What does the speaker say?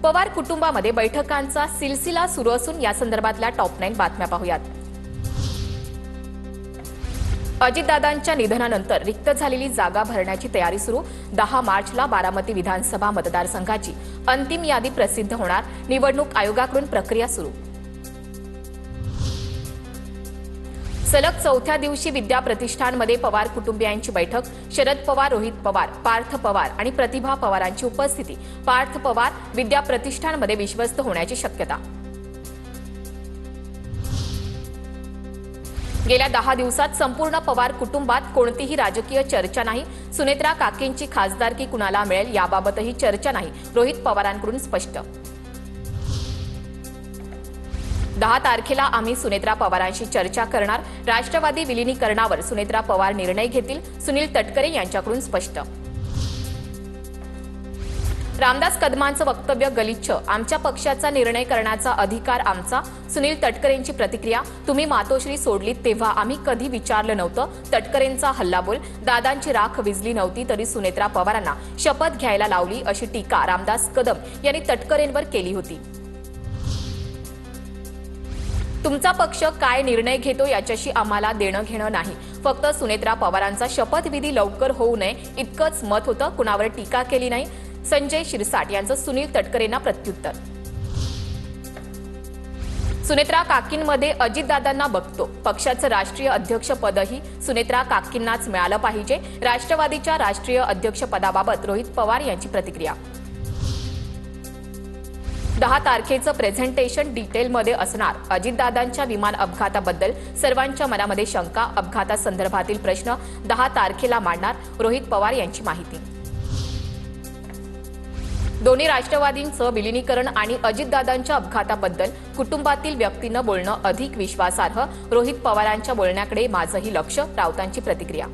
पवार कुटुंबामध्ये बैठकांचा सिलसिला सुरू असून या संदर्भातल्या टॉप 9 बातम्या पाहूयात। अजितदादांच्या निधनानंतर रिक्त झालेली जागा भरण्याची तयारी सुरू। 10 मार्चला बारामती विधानसभा मतदारसंघाची अंतिम यादी प्रसिद्ध होणार। निवडणूक आयोगाकडून प्रक्रिया सुरू। सलग चौथ्या दिवशी विद्या प्रतिष्ठानमध्ये पवार कुटुंबियांची बैठक। शरद पवार, रोहित पवार, पार्थ पवार आणि प्रतिभा पवारांची उपस्थिती। पार्थ पवार विद्या प्रतिष्ठानमध्ये विश्वस्त होण्याची शक्यता। गेल्या 10 दिवसात संपूर्ण पवार कुटुंबात कोणतीही राजकीय चर्चा नाही। सुनेत्रा काकींची खासदारकी कुणाला मिळेल याबाबतही चर्चा नाही। रोहित पवारांकडून स्पष्ट। 10 तारखेला आम्ही सुनेत्रा पवारांशी चर्चा करणार। राष्ट्रवादी विलीनीकरणावर सुनेत्रा पवार निर्णय घेतील। सुनील तटकरे यांच्याकडून स्पष्ट। रामदास कदमांचं वक्तव्य गलिच्छ। आमच्या पक्षाचा निर्णय करण्याचा अधिकार आमचा। सुनील तटकरेंची प्रतिक्रिया। तुम्ही मातोश्री सोडलीत तेव्हा आम्ही कधी विचारलं नव्हतं। तटकरेंचा हल्लाबोल। दादांची राख विझली नव्हती तरी सुनेत्रा पवारांना शपथ घ्यायला लावली अशी टीका रामदास कदम यांनी तटकरेंवर केली होती। तुमचा पक्ष काय निर्णय घेतो याच्याशी आम्हाला देणं घेणं नाही। फक्त सुनेत्रा पवारांचा शपथविधी लवकर होऊ नये इतकंच मत होतं। कुणावर टीका केली नाही। संजय शिरसाट यांचं सुनील तटकरेंना प्रत्युत्तर। सुनेत्रा काकींमध्ये अजितदादांना बघतो। पक्षाचं राष्ट्रीय अध्यक्षपदही सुनेत्रा काकींनाच मिळालं पाहिजे। राष्ट्रवादीच्या राष्ट्रीय अध्यक्षपदाबाबत रोहित पवार यांची प्रतिक्रिया। 10 तारखेचं प्रेझेंटेशन डिटेलमध्ये असणार। अजितदादांच्या विमान अपघाताबद्दल सर्वांच्या मनामध्ये शंका। अपघातासंदर्भातील प्रश्न 10 तारखेला मांडणार। रोहित पवार यांची माहिती। दोन्ही राष्ट्रवादींचं विलीनीकरण आणि अजितदादांच्या अपघाताबद्दल कुटुंबातील व्यक्तीनं बोलणं अधिक विश्वासार्ह। रोहित पवारांच्या बोलण्याकडे माझंही लक्ष। राऊतांची प्रतिक्रिया।